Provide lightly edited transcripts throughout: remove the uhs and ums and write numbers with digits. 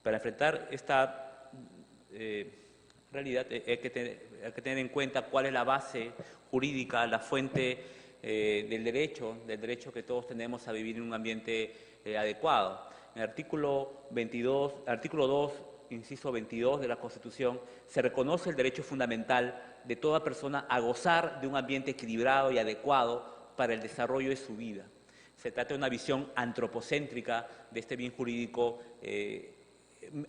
Para enfrentar esta realidad hay que tener en cuenta cuál es la base jurídica, la fuente del derecho que todos tenemos a vivir en un ambiente adecuado. En el artículo 2, inciso 22 de la Constitución, se reconoce el derecho fundamental de toda persona a gozar de un ambiente equilibrado y adecuado para el desarrollo de su vida. Se trata de una visión antropocéntrica de este bien jurídico,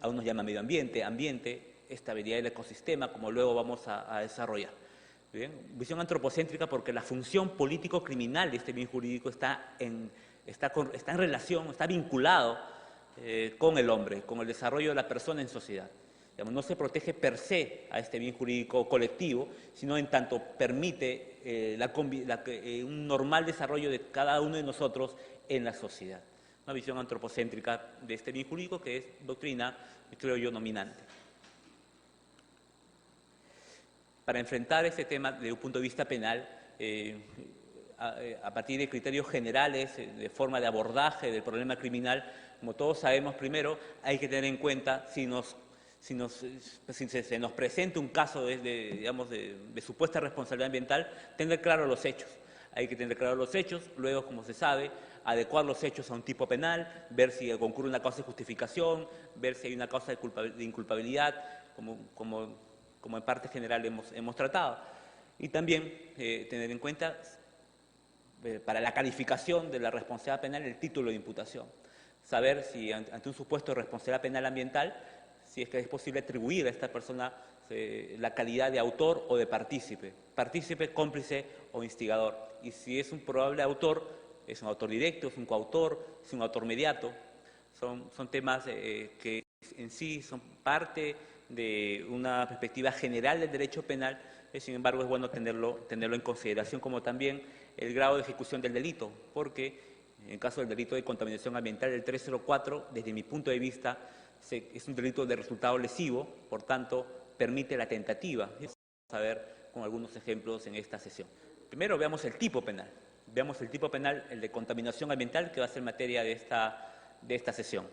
aún nos llama medio ambiente, estabilidad del ecosistema, como luego vamos a desarrollar. ¿Bien? Visión antropocéntrica porque la función político-criminal de este bien jurídico está en relación, está vinculado con el hombre, con el desarrollo de la persona en sociedad. Digamos, no se protege per se a este bien jurídico colectivo, sino en tanto permite un normal desarrollo de cada uno de nosotros en la sociedad. Una visión antropocéntrica de este bien jurídico que es doctrina, creo yo, dominante. Para enfrentar este tema desde un punto de vista penal, a partir de criterios generales, de forma de abordaje del problema criminal, como todos sabemos, primero hay que tener en cuenta si se nos presenta un caso de supuesta responsabilidad ambiental, tener claros los hechos. Hay que tener claros los hechos, luego, como se sabe, adecuar los hechos a un tipo penal, ver si concurre una causa de justificación, ver si hay una causa de inculpabilidad, como en parte general hemos tratado. Y también tener en cuenta, para la calificación de la responsabilidad penal, el título de imputación. Saber si ante un supuesto de responsabilidad penal ambiental, si es que es posible atribuir a esta persona la calidad de autor o de partícipe, cómplice o instigador. Y si es un probable autor, es un autor directo, es un coautor, es un autor mediato. Son temas que en sí son parte de una perspectiva general del derecho penal, sin embargo es bueno tenerlo en consideración, como también el grado de ejecución del delito, porque en el caso del delito de contaminación ambiental del 304, desde mi punto de vista, es un delito de resultado lesivo, por tanto, permite la tentativa. Vamos a ver con algunos ejemplos en esta sesión. Primero veamos el tipo penal. Veamos el tipo penal, el de contaminación ambiental, que va a ser materia de esta sesión.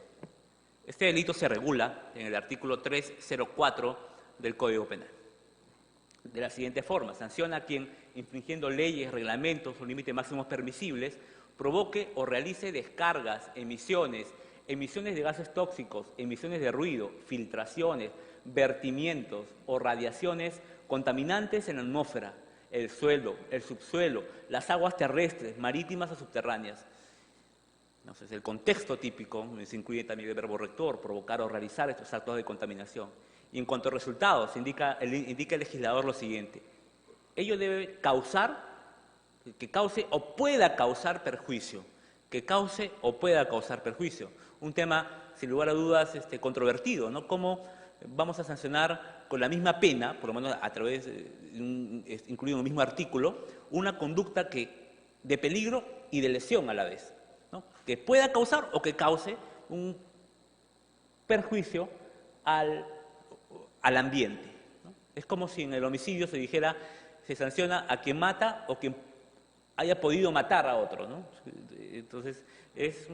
Este delito se regula en el artículo 304 del Código Penal. De la siguiente forma: sanciona a quien, infringiendo leyes, reglamentos o límites máximos permisibles, provoque o realice descargas, emisiones de gases tóxicos, emisiones de ruido, filtraciones, vertimientos o radiaciones contaminantes en la atmósfera, el suelo, el subsuelo, las aguas terrestres, marítimas o subterráneas. Entonces, el contexto típico se incluye también el verbo rector, provocar o realizar estos actos de contaminación. Y en cuanto a resultados, indica el legislador lo siguiente: ello debe causar, que cause o pueda causar perjuicio, que cause o pueda causar perjuicio. Un tema, sin lugar a dudas, controvertido, ¿no? ¿Cómo vamos a sancionar con la misma pena, por lo menos a través, incluido en el mismo artículo, una conducta de peligro y de lesión a la vez, ¿no? Que pueda causar o que cause un perjuicio al ambiente, ¿no? Es como si en el homicidio se dijera, se sanciona a quien mata o quien haya podido matar a otro, ¿no? Entonces, es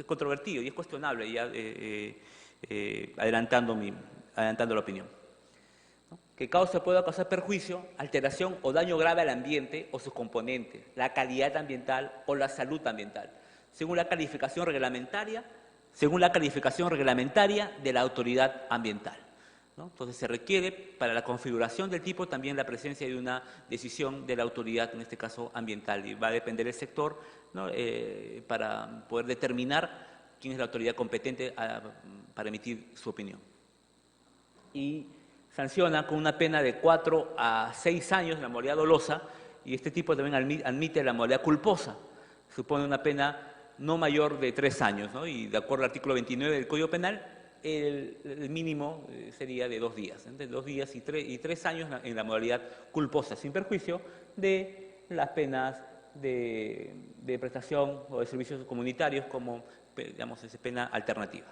controvertido y es cuestionable, ya adelantando la opinión, ¿no? Que cause o pueda causar perjuicio, alteración o daño grave al ambiente o sus componentes, la calidad ambiental o la salud ambiental, según la calificación reglamentaria de la autoridad ambiental, ¿no? Entonces, se requiere para la configuración del tipo también la presencia de una decisión de la autoridad, en este caso ambiental, y va a depender del sector, ¿no? Para poder determinar quién es la autoridad competente para emitir su opinión. Y sanciona con una pena de 4 a 6 años la modalidad dolosa, y este tipo también admite la modalidad culposa. Supone una pena no mayor de 3 años, ¿no? Y de acuerdo al artículo 29 del Código Penal, el mínimo sería de 2 días, entre 2 días y 3 años en la modalidad culposa, sin perjuicio de las penas de prestación o de servicios comunitarios como, digamos, esa pena alternativa.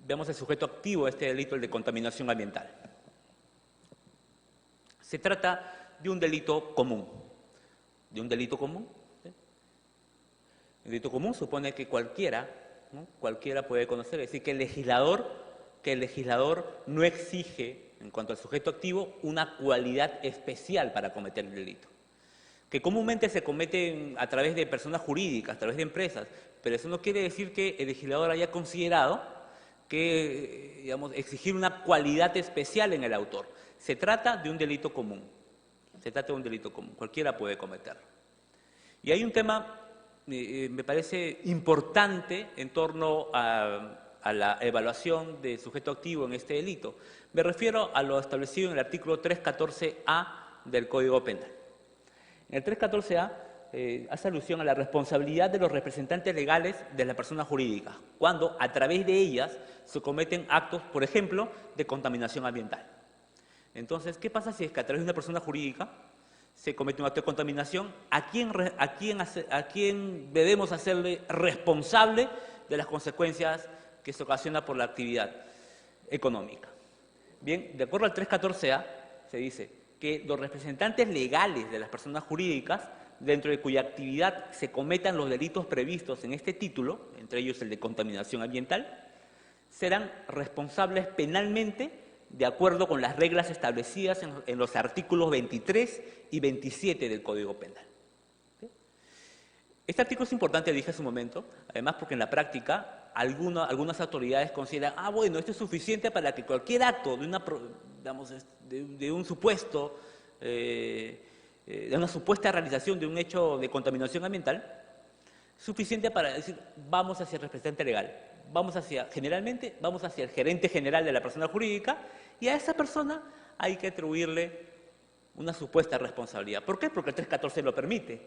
Veamos el sujeto activo de este delito, el de contaminación ambiental. Se trata de un delito común, El delito común supone que cualquiera, ¿no? Cualquiera puede conocer, es decir, que el legislador no exige, en cuanto al sujeto activo, una cualidad especial para cometer el delito, que comúnmente se cometen a través de personas jurídicas, a través de empresas, pero eso no quiere decir que el legislador haya considerado que, digamos, exigir una cualidad especial en el autor. Se trata de un delito común, cualquiera puede cometerlo. Y hay un tema, me parece importante en torno a la evaluación del sujeto activo en este delito. Me refiero a lo establecido en el artículo 314-A del Código Penal. En el 314-A hace alusión a la responsabilidad de los representantes legales de las personas jurídicas, cuando a través de ellas se cometen actos, por ejemplo, de contaminación ambiental. Entonces, ¿qué pasa si es que a través de una persona jurídica se comete un acto de contaminación? ¿A quién debemos hacerle responsable de las consecuencias que se ocasiona por la actividad económica? Bien, de acuerdo al 314-A, se dice que los representantes legales de las personas jurídicas, dentro de cuya actividad se cometan los delitos previstos en este título, entre ellos el de contaminación ambiental, serán responsables penalmente de acuerdo con las reglas establecidas en los artículos 23 y 27 del Código Penal. Este artículo es importante, dije hace un momento, además porque en la práctica algunas autoridades consideran, bueno, esto es suficiente para que cualquier acto de un supuesto, de una supuesta realización de un hecho de contaminación ambiental, suficiente para decir, vamos hacia el representante legal, generalmente vamos hacia el gerente general de la persona jurídica, y a esa persona hay que atribuirle una supuesta responsabilidad. ¿Por qué? Porque el 314 lo permite,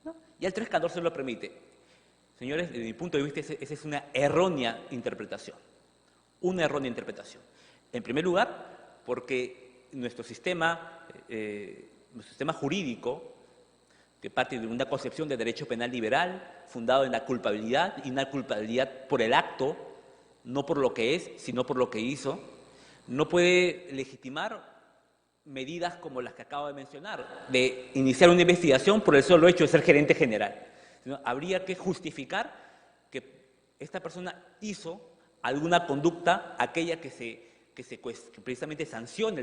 ¿no? Y el 314 lo permite. Señores, desde mi punto de vista, esa es una errónea interpretación. Una errónea interpretación. En primer lugar, porque nuestro sistema jurídico, que parte de una concepción de derecho penal liberal, fundado en la culpabilidad, y una culpabilidad por el acto, no por lo que es, sino por lo que hizo, no puede legitimar medidas como las que acabo de mencionar, de iniciar una investigación por el solo hecho de ser gerente general. Sino habría que justificar que esta persona hizo alguna conducta, aquella que precisamente sanciona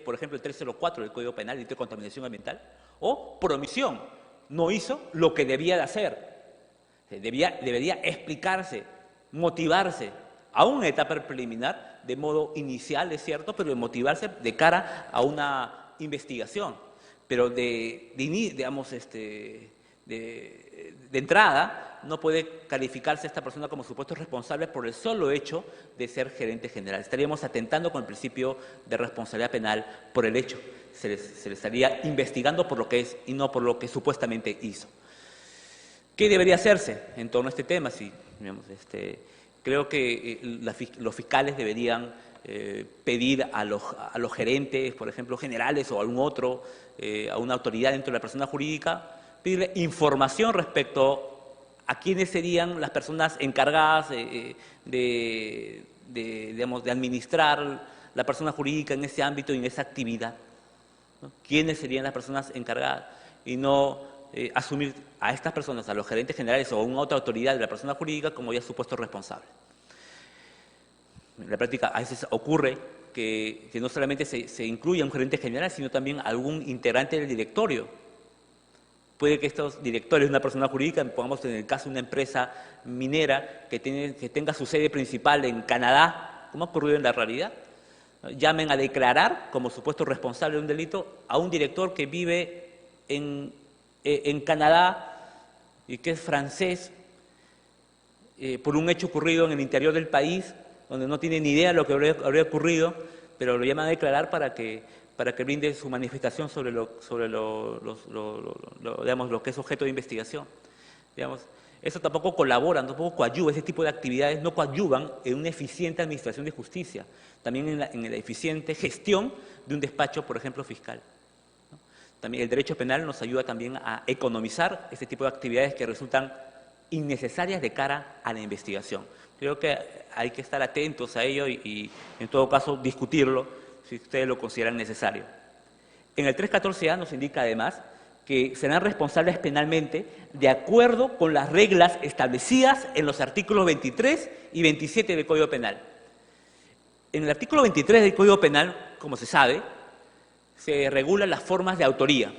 por ejemplo, el 304 del Código Penal, delito de contaminación ambiental, o por omisión, no hizo lo que debía de hacer. Debería explicarse, motivarse, aún en etapa preliminar, de modo inicial, es cierto, pero de motivarse de cara a una investigación. Pero de entrada, no puede calificarse a esta persona como supuesto responsable por el solo hecho de ser gerente general. Estaríamos atentando con el principio de responsabilidad penal por el hecho. Se le estaría investigando por lo que es y no por lo que supuestamente hizo. ¿Qué debería hacerse en torno a este tema? Creo que los fiscales deberían pedir a los gerentes, por ejemplo, generales o algún otro, a una autoridad dentro de la persona jurídica, pedirle información respecto a quiénes serían las personas encargadas de administrar la persona jurídica en ese ámbito y en esa actividad, ¿no? ¿Quiénes serían las personas encargadas? Y no asumir a estas personas, a los gerentes generales o a una otra autoridad de la persona jurídica como ya supuesto responsable. En la práctica a veces ocurre que no solamente se incluya un gerente general, sino también algún integrante del directorio. Puede que estos directores de una persona jurídica, pongamos en el caso de una empresa minera que tenga su sede principal en Canadá, como ha ocurrido en la realidad, llamen a declarar como supuesto responsable de un delito a un director que vive en Canadá y que es francés, por un hecho ocurrido en el interior del país, donde no tiene ni idea de lo que habría ocurrido, pero lo llaman a declarar para que brinde su manifestación sobre lo que es objeto de investigación. Eso tampoco colabora, tampoco coadyuva, ese tipo de actividades no coadyuvan en una eficiente administración de justicia, también en la eficiente gestión de un despacho, por ejemplo, fiscal. También el derecho penal nos ayuda también a economizar este tipo de actividades que resultan innecesarias de cara a la investigación. Creo que hay que estar atentos a ello y en todo caso, discutirlo si ustedes lo consideran necesario. En el 314-A nos indica además que serán responsables penalmente de acuerdo con las reglas establecidas en los artículos 23 y 27 del Código Penal. En el artículo 23 del Código Penal, como se sabe, se regulan las formas de autoría.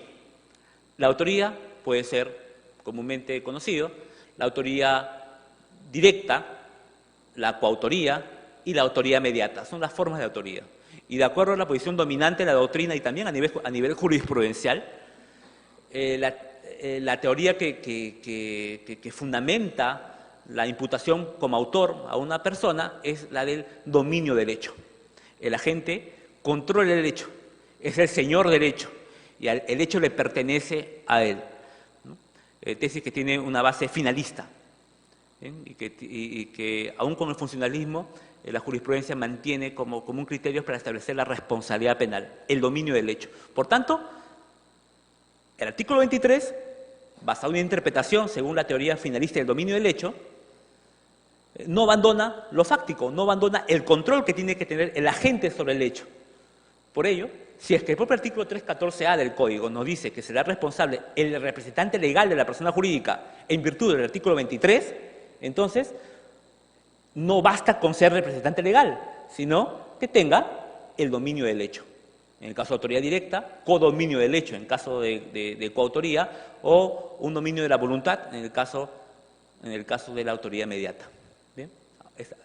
La autoría puede ser comúnmente conocido, la autoría directa, la coautoría y la autoría mediata. Son las formas de autoría. Y de acuerdo a la posición dominante de la doctrina y también a nivel jurisprudencial, la teoría que fundamenta la imputación como autor a una persona es la del dominio del hecho. El agente controla el hecho, es el señor del hecho y el hecho le pertenece a él, ¿no? Tesis que tiene una base finalista, y que aún con el funcionalismo la jurisprudencia mantiene como un criterio para establecer la responsabilidad penal, el dominio del hecho. Por tanto, el artículo 23, basado en una interpretación según la teoría finalista del dominio del hecho, no abandona lo fáctico, no abandona el control que tiene que tener el agente sobre el hecho. Por ello, si es que el propio artículo 314A del Código nos dice que será responsable el representante legal de la persona jurídica en virtud del artículo 23, entonces no basta con ser representante legal, sino que tenga el dominio del hecho. En el caso de autoría directa, codominio del hecho en caso de coautoría, o un dominio de la voluntad en el caso de la autoría mediata. ¿Bien?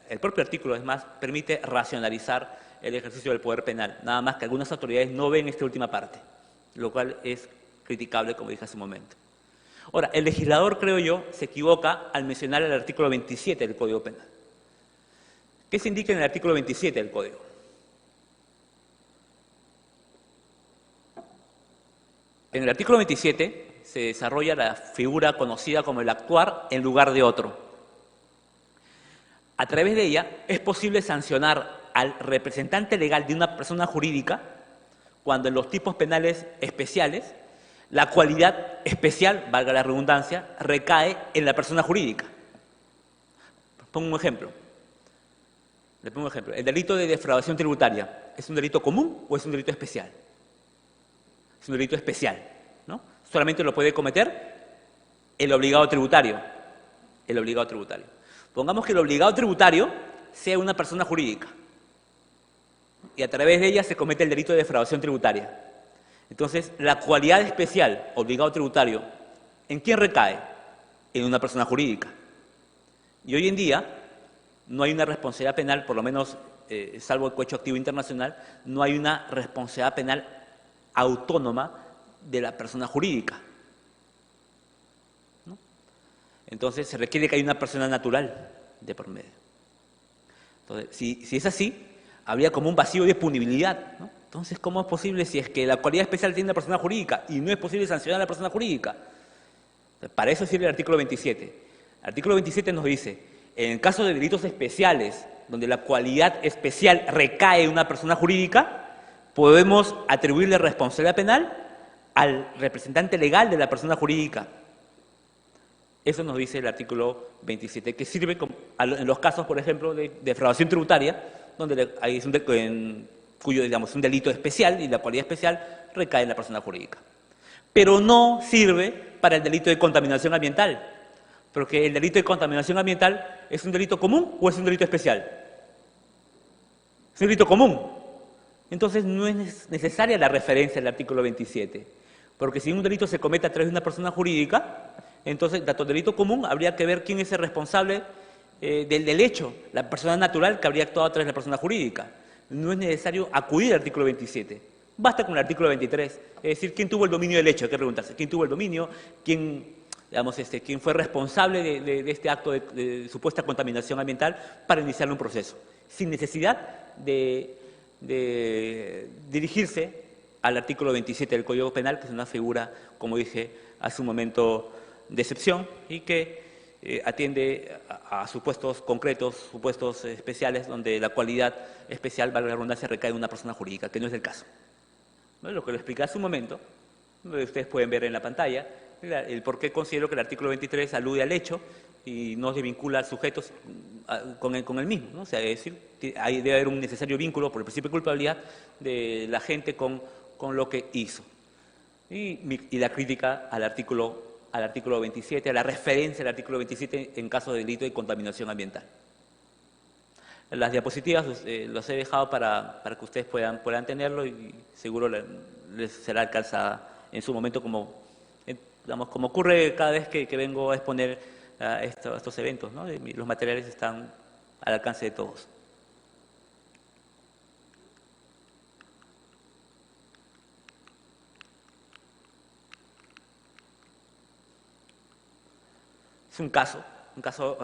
El propio artículo, es más, permite racionalizar el ejercicio del poder penal, nada más que algunas autoridades no ven esta última parte, lo cual es criticable, como dije hace un momento. Ahora, el legislador, creo yo, se equivoca al mencionar el artículo 27 del Código Penal. ¿Qué se indica en el artículo 27 del Código? En el artículo 27 se desarrolla la figura conocida como el actuar en lugar de otro. A través de ella es posible sancionar al representante legal de una persona jurídica cuando en los tipos penales especiales la cualidad especial, valga la redundancia, recae en la persona jurídica. Pongo un ejemplo. Le pongo un ejemplo. ¿El delito de defraudación tributaria es un delito común o es un delito especial? Es un delito especial, ¿no? Solamente lo puede cometer el obligado tributario. El obligado tributario. Pongamos que el obligado tributario sea una persona jurídica y a través de ella se comete el delito de defraudación tributaria. Entonces, la cualidad especial, obligado tributario, ¿en quién recae? En una persona jurídica. Y hoy en día no hay una responsabilidad penal, por lo menos, salvo el cohecho activo internacional, no hay una responsabilidad penal autónoma de la persona jurídica, ¿no? Entonces, se requiere que haya una persona natural de por medio. Entonces, si es así, habría como un vacío de punibilidad, ¿no? Entonces, ¿cómo es posible si es que la cualidad especial tiene una persona jurídica y no es posible sancionar a la persona jurídica? Para eso sirve el artículo 27. El artículo 27 nos dice, en el caso de delitos especiales, donde la cualidad especial recae en una persona jurídica, podemos atribuirle responsabilidad penal al representante legal de la persona jurídica. Eso nos dice el artículo 27, que sirve en los casos, por ejemplo, de defraudación tributaria, donde hay cuyo, digamos, un delito especial y la cualidad especial recae en la persona jurídica. Pero no sirve para el delito de contaminación ambiental, porque el delito de contaminación ambiental ¿es un delito común o es un delito especial? Es un delito común. Entonces no es necesaria la referencia al artículo 27, porque si un delito se comete a través de una persona jurídica, entonces, dato delito común, habría que ver quién es el responsable del hecho, la persona natural que habría actuado a través de la persona jurídica. No es necesario acudir al artículo 27, basta con el artículo 23, es decir, quién tuvo el dominio del hecho, hay que preguntarse, quién tuvo el dominio, quién fue responsable de este acto de supuesta contaminación ambiental para iniciar un proceso, sin necesidad de dirigirse al artículo 27 del Código Penal, que es una figura, como dije hace un momento, de excepción y que atiende a supuestos concretos, supuestos especiales, donde la cualidad especial, valga la redundancia, recae en una persona jurídica, que no es el caso. ¿No? Lo que lo expliqué hace un momento, ustedes pueden ver en la pantalla, el por qué considero que el artículo 23 alude al hecho y no se vincula al sujeto con el mismo, ¿no? O sea, es decir, debe haber un necesario vínculo por el principio de culpabilidad de la gente con lo que hizo. y la crítica al artículo 27, a la referencia al artículo 27 en caso de delito de contaminación ambiental. Las diapositivas las he dejado para que ustedes puedan tenerlo y seguro les será alcanzada en su momento como ocurre cada vez que vengo a exponer estos eventos, ¿no? Los materiales están al alcance de todos. Es un caso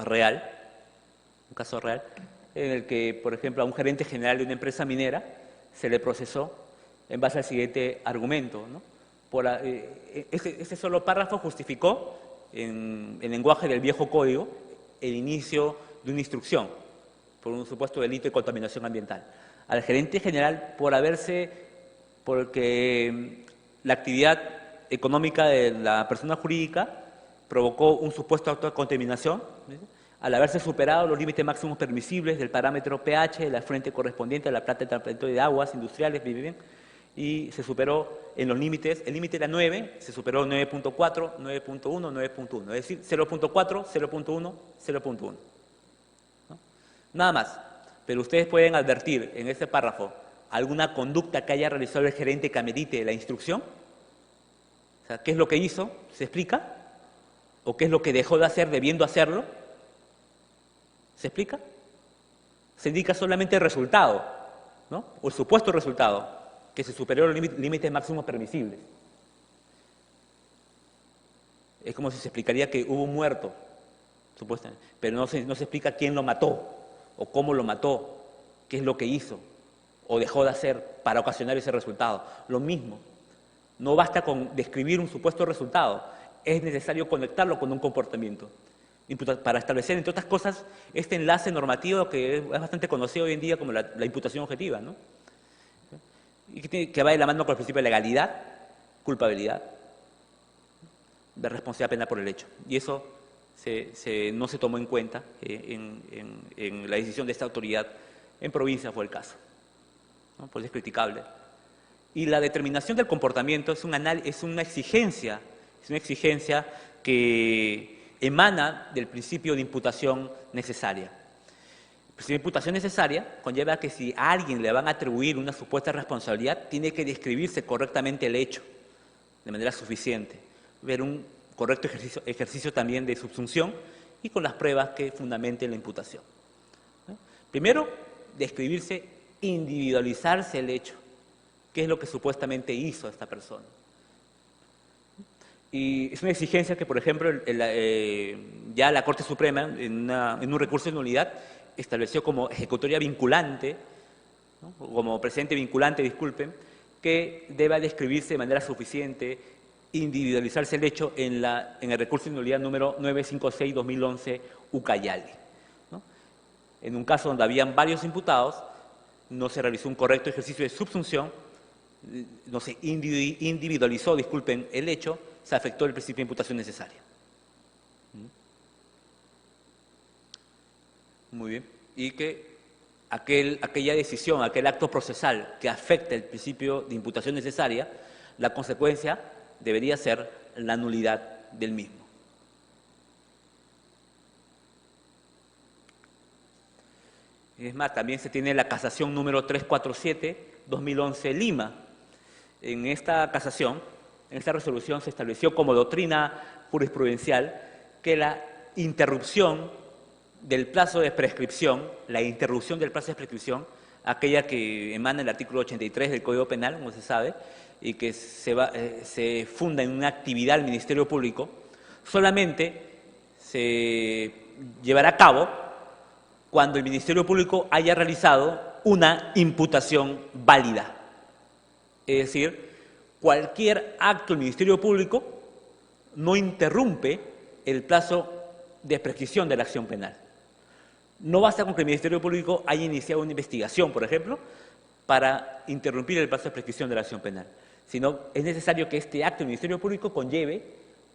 real, en el que, por ejemplo, a un gerente general de una empresa minera se le procesó en base al siguiente argumento, ¿no? Este solo párrafo justificó, en el lenguaje del viejo código, el inicio de una instrucción por un supuesto delito de contaminación ambiental. Al gerente general porque la actividad económica de la persona jurídica provocó un supuesto acto de contaminación, ¿sí?, al haberse superado los límites máximos permisibles del parámetro pH de la fuente correspondiente a la planta de tratamiento de aguas industriales, y se superó en los límites, el límite era 9, se superó 9.4, 9.1, 9.1, es decir, 0.4, 0.1, 0.1. ¿No? Nada más, pero ustedes pueden advertir en este párrafo alguna conducta que haya realizado el gerente que amerite la instrucción. O sea, ¿qué es lo que hizo? ¿Se explica? ¿O qué es lo que dejó de hacer debiendo hacerlo? ¿Se explica? Se indica solamente el resultado, ¿no? O el supuesto resultado, que se superó los límites máximos permisibles. Es como si se explicaría que hubo un muerto, supuestamente, pero no se explica quién lo mató, o cómo lo mató, qué es lo que hizo, o dejó de hacer para ocasionar ese resultado. Lo mismo, no basta con describir un supuesto resultado, es necesario conectarlo con un comportamiento, para establecer, entre otras cosas, este enlace normativo que es bastante conocido hoy en día como la imputación objetiva, ¿no? Y que va de la mano con el principio de legalidad, culpabilidad, de responsabilidad penal por el hecho. Y eso no se tomó en cuenta en la decisión de esta autoridad. En provincia fue el caso, ¿no? Pues es criticable. Y la determinación del comportamiento es una exigencia que emana del principio de imputación necesaria. El principio de imputación necesaria conlleva que si a alguien le van a atribuir una supuesta responsabilidad, tiene que describirse correctamente el hecho, de manera suficiente, ver un correcto ejercicio también de subsunción y con las pruebas que fundamenten la imputación, ¿no? Primero, describirse, individualizarse el hecho, qué es lo que supuestamente hizo esta persona. Y es una exigencia que, por ejemplo, ya la Corte Suprema, en un recurso de nulidad, estableció como ejecutoria vinculante, ¿no? Como precedente vinculante, disculpen, que deba describirse de manera suficiente, individualizarse el hecho en el recurso de nulidad número 956-2011 Ucayali, ¿no? En un caso donde habían varios imputados, no se realizó un correcto ejercicio de subsunción, no se individualizó, disculpen, el hecho, se afectó el principio de imputación necesaria. Muy bien. Y que aquella decisión, aquel acto procesal que afecta el principio de imputación necesaria, la consecuencia debería ser la nulidad del mismo. Es más, también se tiene la casación número 347-2011 Lima. En esta casación, en esta resolución se estableció como doctrina jurisprudencial que la interrupción del plazo de prescripción, aquella que emana el artículo 83 del Código Penal, como se sabe, y que se funda en una actividad del Ministerio Público, solamente se llevará a cabo cuando el Ministerio Público haya realizado una imputación válida. Es decir, cualquier acto del Ministerio Público no interrumpe el plazo de prescripción de la acción penal. No basta con que el Ministerio Público haya iniciado una investigación, por ejemplo, para interrumpir el plazo de prescripción de la acción penal, sino es necesario que este acto del Ministerio Público conlleve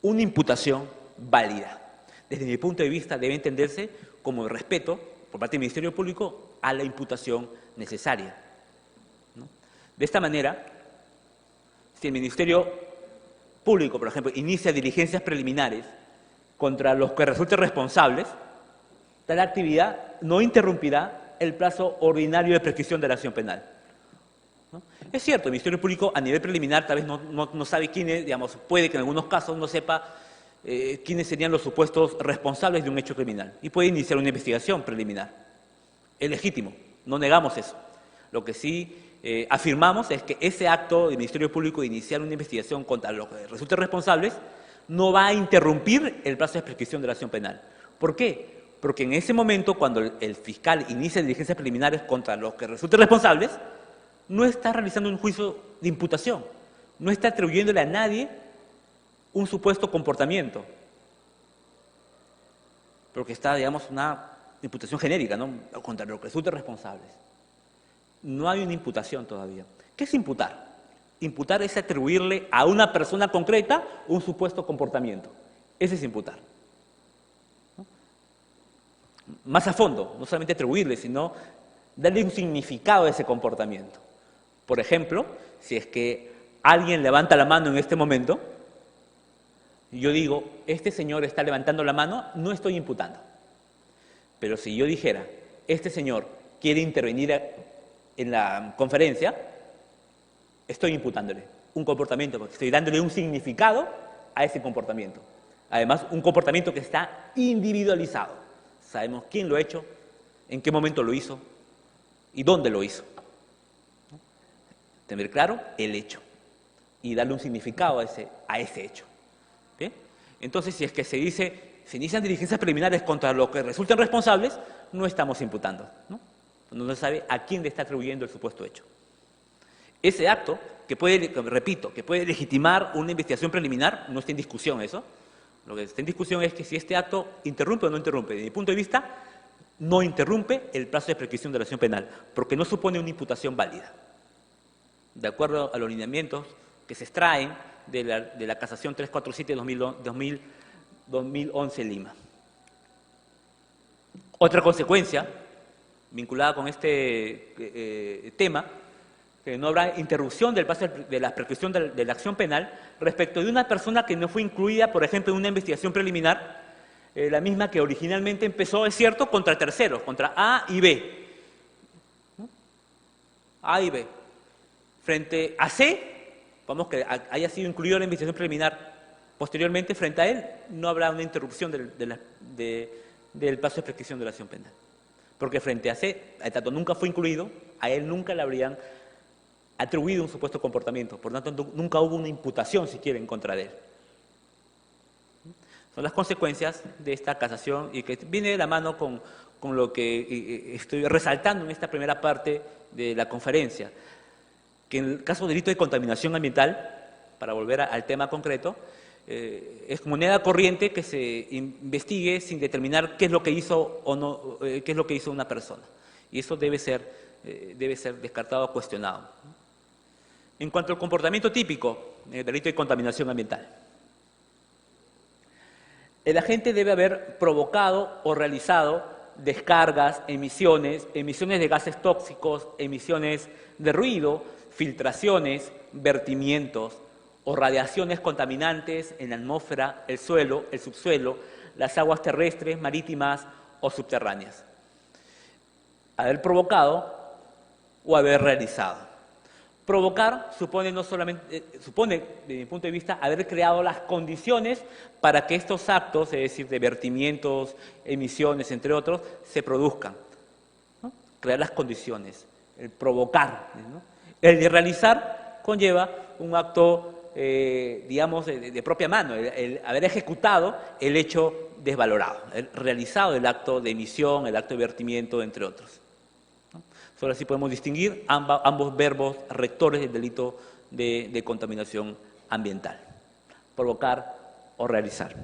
una imputación válida. Desde mi punto de vista debe entenderse como el respeto por parte del Ministerio Público a la imputación necesaria, ¿no? De esta manera, si el Ministerio Público, por ejemplo, inicia diligencias preliminares contra los que resulten responsables, tal actividad no interrumpirá el plazo ordinario de prescripción de la acción penal. ¿No? Es cierto, el Ministerio Público a nivel preliminar tal vez no sabe quiénes, digamos, puede que en algunos casos no sepa quiénes serían los supuestos responsables de un hecho criminal y puede iniciar una investigación preliminar. Es legítimo, no negamos eso. Lo que sí afirmamos es que ese acto del Ministerio Público de iniciar una investigación contra los que resulten responsables no va a interrumpir el plazo de prescripción de la acción penal. ¿Por qué? Porque en ese momento, cuando el fiscal inicia diligencias preliminares contra los que resulten responsables, no está realizando un juicio de imputación, no está atribuyéndole a nadie un supuesto comportamiento, porque está, digamos, una imputación genérica, ¿no?, contra los que resulten responsables. No hay una imputación todavía. ¿Qué es imputar? Imputar es atribuirle a una persona concreta un supuesto comportamiento. Ese es imputar. ¿No? Más a fondo, no solamente atribuirle, sino darle un significado a ese comportamiento. Por ejemplo, si es que alguien levanta la mano en este momento, yo digo, este señor está levantando la mano, no estoy imputando. Pero si yo dijera, este señor quiere intervenir en la conferencia, estoy imputándole un comportamiento, porque estoy dándole un significado a ese comportamiento. Además, un comportamiento que está individualizado. Sabemos quién lo ha hecho, en qué momento lo hizo y dónde lo hizo. Tener claro el hecho y darle un significado a ese hecho. ¿Okay? Entonces, si es que se inician diligencias preliminares contra los que resulten responsables, no estamos imputando, ¿no? No se sabe a quién le está atribuyendo el supuesto hecho. Ese acto, que puede, repito, que puede legitimar una investigación preliminar, no está en discusión eso. Lo que está en discusión es que si este acto interrumpe o no interrumpe. Desde mi punto de vista, no interrumpe el plazo de prescripción de la acción penal, porque no supone una imputación válida, de acuerdo a los lineamientos que se extraen de la casación 347-2011 Lima. Otra consecuencia vinculada con este tema, que no habrá interrupción del plazo de la prescripción de la acción penal respecto de una persona que no fue incluida, por ejemplo, en una investigación preliminar, la misma que originalmente empezó, es cierto, contra terceros, contra A y B. ¿No? A y B. Frente a C, vamos, que haya sido incluido en la investigación preliminar, posteriormente, frente a él, no habrá una interrupción del plazo de prescripción de la acción penal. Porque frente a C, tanto nunca fue incluido, a él nunca le habrían atribuido un supuesto comportamiento, por lo tanto nunca hubo una imputación siquiera en contra de él. Son las consecuencias de esta casación y que viene de la mano con lo que estoy resaltando en esta primera parte de la conferencia, que en el caso de delito de contaminación ambiental, para volver al tema concreto, es moneda corriente que se investigue sin determinar qué es lo que hizo o no, qué es lo que hizo una persona. Y eso debe ser descartado o cuestionado. En cuanto al comportamiento típico del delito de contaminación ambiental, el agente debe haber provocado o realizado descargas, emisiones de gases tóxicos, emisiones de ruido, filtraciones, vertimientos o radiaciones contaminantes en la atmósfera, el suelo, el subsuelo, las aguas terrestres, marítimas o subterráneas. Haber provocado o haber realizado. Provocar supone, desde mi punto de vista, haber creado las condiciones para que estos actos, es decir, de vertimientos, emisiones, entre otros, se produzcan, ¿no? Crear las condiciones, el provocar, ¿no? El de realizar conlleva un acto, digamos, de propia mano, el haber ejecutado el hecho desvalorado, el realizado el acto de emisión, el acto de vertimiento, entre otros. Solo así podemos distinguir ambos verbos rectores del delito de contaminación ambiental: provocar o realizar.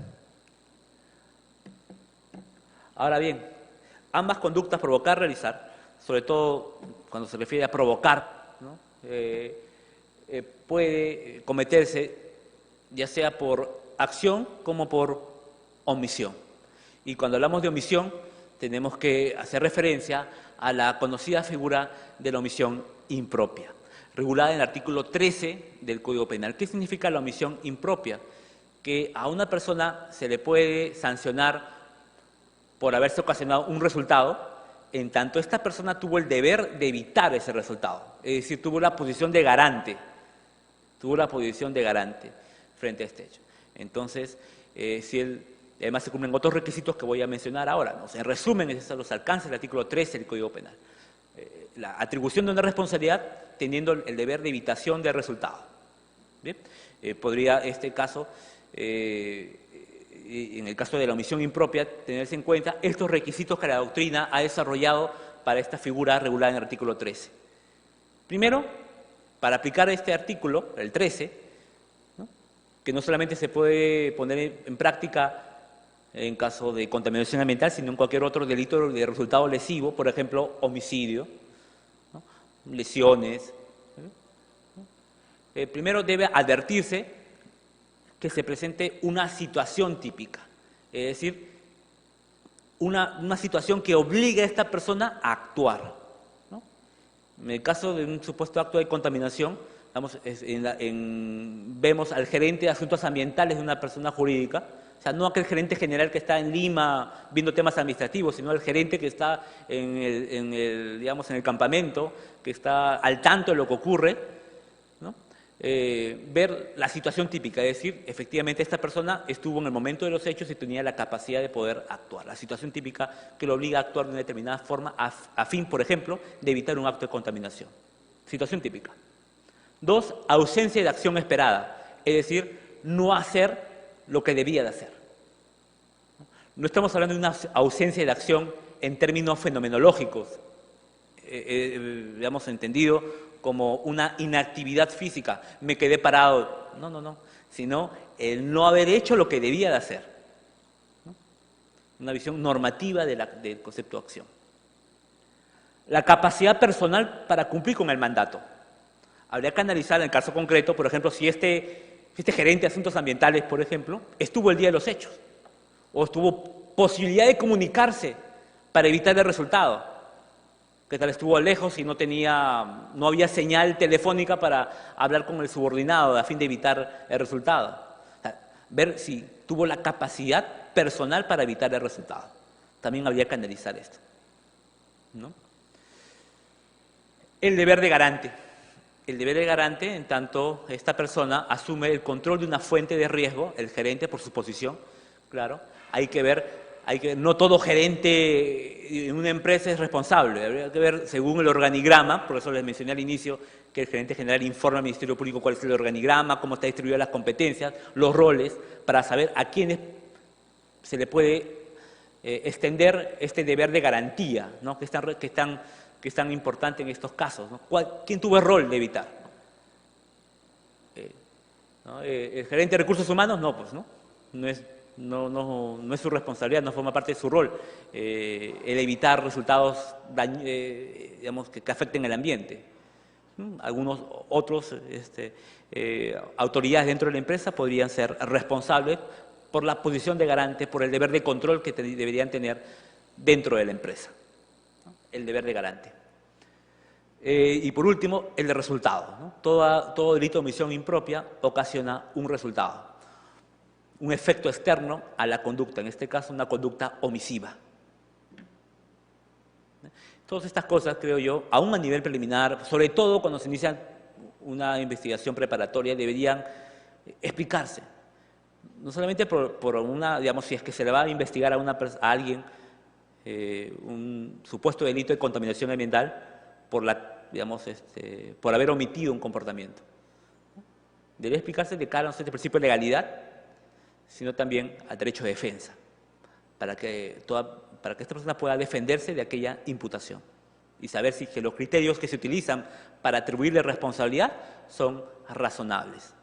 Ahora bien, ambas conductas, provocar, realizar, sobre todo cuando se refiere a provocar, ¿no?, puede cometerse ya sea por acción como por omisión. Y cuando hablamos de omisión, tenemos que hacer referencia a la conocida figura de la omisión impropia. regulada en el artículo 13 del Código Penal. ¿Qué significa la omisión impropia? Que a una persona se le puede sancionar por haberse ocasionado un resultado, en tanto esta persona tuvo el deber de evitar ese resultado, es decir, tuvo la posición de garante, frente a este hecho. Entonces, además se cumplen otros requisitos que voy a mencionar ahora, ¿no? En resumen, esos son los alcances del artículo 13 del Código Penal. La atribución de una responsabilidad teniendo el deber de evitación del resultado. ¿Bien? Podría este caso, en el caso de la omisión impropia, tenerse en cuenta estos requisitos que la doctrina ha desarrollado para esta figura regulada en el artículo 13. Primero, para aplicar este artículo, el 13, ¿no?, que no solamente se puede poner en práctica en caso de contaminación ambiental, sino en cualquier otro delito de resultado lesivo, por ejemplo, homicidio, ¿no?, lesiones. Primero debe advertirse que se presente una situación típica, es decir, una situación que obligue a esta persona a actuar, ¿no? En el caso de un supuesto acto de contaminación, vemos al gerente de asuntos ambientales de una persona jurídica, o sea, no aquel gerente general que está en Lima viendo temas administrativos, sino el gerente que está en el campamento, que está al tanto de lo que ocurre, ¿no? Ver la situación típica, es decir, efectivamente esta persona estuvo en el momento de los hechos y tenía la capacidad de poder actuar. La situación típica que lo obliga a actuar de una determinada forma a fin, por ejemplo, de evitar un acto de contaminación. Situación típica. 2, ausencia de acción esperada, es decir, no hacer lo que debía de hacer. No estamos hablando de una ausencia de acción en términos fenomenológicos, digamos, entendido como una inactividad física, me quedé parado, no, sino el no haber hecho lo que debía de hacer, ¿no? Una visión normativa del concepto de acción. La capacidad personal para cumplir con el mandato. Habría que analizar en el caso concreto, por ejemplo, si este gerente de asuntos ambientales, por ejemplo, estuvo el día de los hechos, o tuvo posibilidad de comunicarse para evitar el resultado, que tal estuvo lejos y no había señal telefónica para hablar con el subordinado a fin de evitar el resultado. O sea, ver si tuvo la capacidad personal para evitar el resultado. También habría que analizar esto, ¿no? El deber de garante. El deber de garante, en tanto esta persona asume el control de una fuente de riesgo, el gerente por su posición, claro, no todo gerente en una empresa es responsable, habría que ver según el organigrama, por eso les mencioné al inicio que el gerente general informa al Ministerio Público cuál es el organigrama, cómo está distribuidas las competencias, los roles, para saber a quiénes se le puede extender este deber de garantía, ¿no?, que es tan importante en estos casos, ¿no? ¿Quién tuvo el rol de evitar? ¿No? ¿El gerente de recursos humanos? No, pues no es su responsabilidad, no forma parte de su rol el evitar resultados digamos, que afecten el ambiente. Algunos otros autoridades dentro de la empresa podrían ser responsables por la posición de garante, por el deber de control que deberían tener dentro de la empresa. El deber de garante. Y por último, el de resultado, ¿no? Todo delito de omisión impropia ocasiona un resultado, un efecto externo a la conducta, en este caso una conducta omisiva. Todas estas cosas, creo yo, aún a nivel preliminar, sobre todo cuando se inicia una investigación preparatoria, deberían explicarse. No solamente por una, digamos, si es que se le va a investigar a alguien un supuesto delito de contaminación ambiental por haber omitido un comportamiento. Debe explicarse de cara a este principio de legalidad, sino también al derecho de defensa, para que esta persona pueda defenderse de aquella imputación y saber si que los criterios que se utilizan para atribuirle responsabilidad son razonables.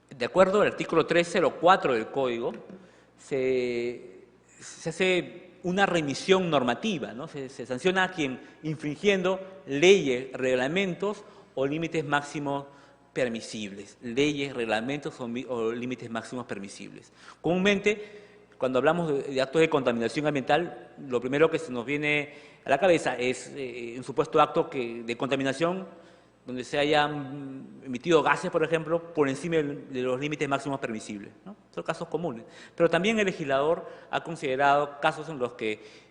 De acuerdo al artículo 304 del Código, se hace una remisión normativa, ¿no? Se sanciona a quien infringiendo leyes, reglamentos o límites máximos permisibles. Leyes, reglamentos o límites máximos permisibles. Comúnmente, cuando hablamos de actos de contaminación ambiental, lo primero que se nos viene a la cabeza es un supuesto acto de contaminación donde se hayan emitido gases, por ejemplo, por encima de los límites máximos permisibles, ¿no? Son casos comunes. Pero también el legislador ha considerado casos en los que,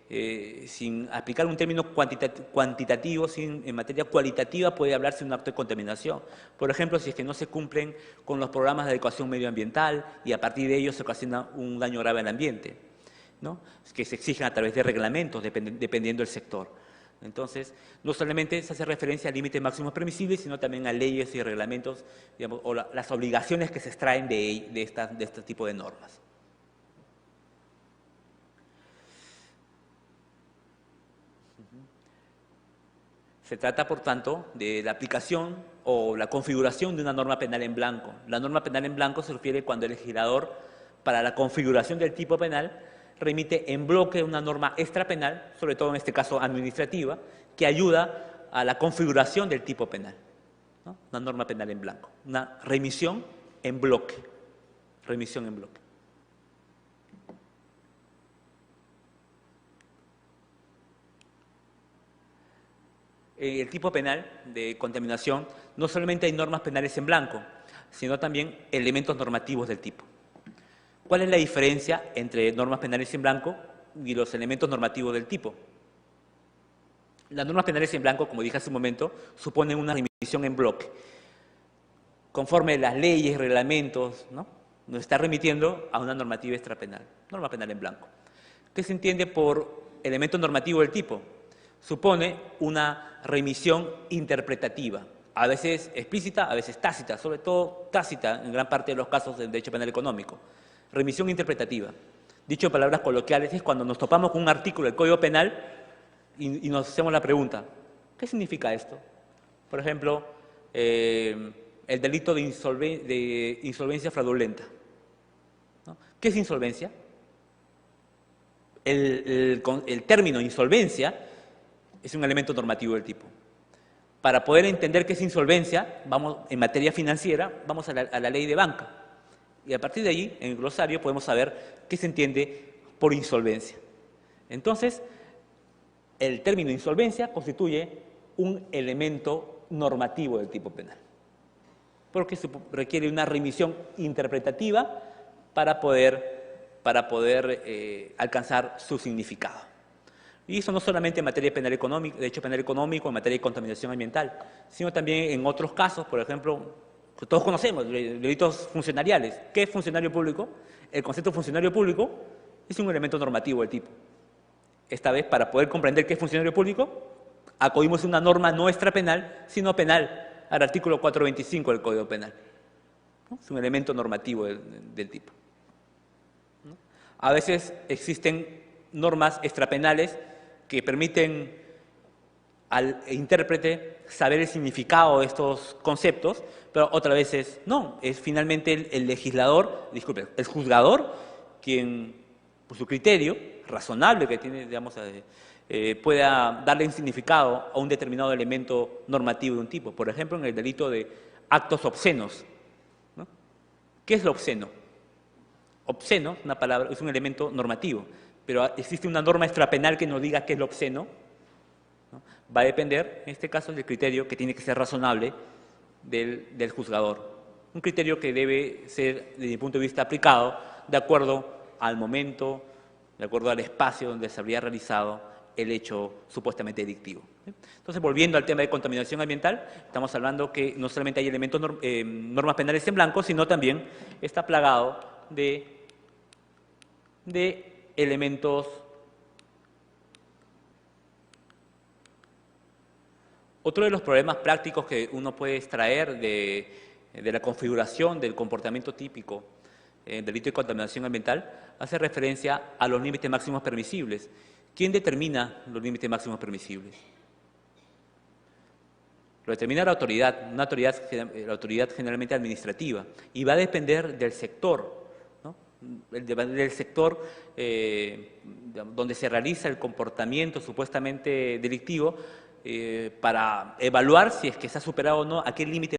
sin aplicar un término cuantitativo, en materia cualitativa, puede hablarse de un acto de contaminación. Por ejemplo, si es que no se cumplen con los programas de adecuación medioambiental y a partir de ellos se ocasiona un daño grave al ambiente, ¿no? Que se exigen a través de reglamentos, dependiendo del sector. Entonces, no solamente se hace referencia a límites máximos permisibles, sino también a leyes y reglamentos, digamos, o las obligaciones que se extraen de este tipo de normas. Se trata, por tanto, de la aplicación o la configuración de una norma penal en blanco. La norma penal en blanco se refiere cuando el legislador, para la configuración del tipo penal, remite en bloque una norma extrapenal, sobre todo en este caso administrativa, que ayuda a la configuración del tipo penal, ¿no? Una norma penal en blanco, una remisión en bloque, remisión en bloque. En el tipo penal de contaminación no solamente hay normas penales en blanco, sino también elementos normativos del tipo. ¿Cuál es la diferencia entre normas penales en blanco y los elementos normativos del tipo? Las normas penales en blanco, como dije hace un momento, suponen una remisión en bloque. Conforme las leyes, reglamentos, ¿no? Nos está remitiendo a una normativa extrapenal, norma penal en blanco. ¿Qué se entiende por elemento normativo del tipo? Supone una remisión interpretativa, a veces explícita, a veces tácita, sobre todo tácita en gran parte de los casos del derecho penal económico. Remisión interpretativa. Dicho en palabras coloquiales, es cuando nos topamos con un artículo del Código Penal y nos hacemos la pregunta, ¿qué significa esto? Por ejemplo, el delito de insolvencia fraudulenta, ¿no? ¿Qué es insolvencia? El término insolvencia es un elemento normativo del tipo. Para poder entender qué es insolvencia, en materia financiera, vamos a la ley de banca. Y a partir de allí, en el glosario, podemos saber qué se entiende por insolvencia. Entonces, el término insolvencia constituye un elemento normativo del tipo penal, porque se requiere una remisión interpretativa para poder alcanzar su significado. Y eso no solamente en materia penal económica, derecho penal económico, en materia de contaminación ambiental, sino también en otros casos, por ejemplo, que todos conocemos, delitos funcionariales. ¿Qué es funcionario público? El concepto de funcionario público es un elemento normativo del tipo. Esta vez, para poder comprender qué es funcionario público, acudimos a una norma no extrapenal, sino penal, al artículo 425 del Código Penal, ¿no? Es un elemento normativo del tipo, ¿no? A veces existen normas extrapenales que permiten al intérprete saber el significado de estos conceptos, pero otras veces no. Es finalmente el legislador, disculpe, el juzgador, quien, por su criterio razonable que tiene, digamos, pueda darle un significado a un determinado elemento normativo de un tipo. Por ejemplo, en el delito de actos obscenos, ¿no? ¿Qué es lo obsceno? Obsceno, una palabra, es un elemento normativo, pero existe una norma extrapenal que nos diga qué es lo obsceno, ¿no? Va a depender, en este caso, del criterio que tiene que ser razonable del juzgador. Un criterio que debe ser, desde mi punto de vista, aplicado de acuerdo al momento, de acuerdo al espacio donde se habría realizado el hecho supuestamente delictivo. Entonces, volviendo al tema de contaminación ambiental, estamos hablando que no solamente hay elementos, normas penales en blanco, sino también está plagado de elementos. Otro de los problemas prácticos que uno puede extraer de la configuración del comportamiento típico del delito de contaminación ambiental hace referencia a los límites máximos permisibles. ¿Quién determina los límites máximos permisibles? Lo determina la autoridad, la autoridad generalmente administrativa, y va a depender del sector, ¿no? Del sector donde se realiza el comportamiento supuestamente delictivo, para evaluar si es que se ha superado o no aquel límite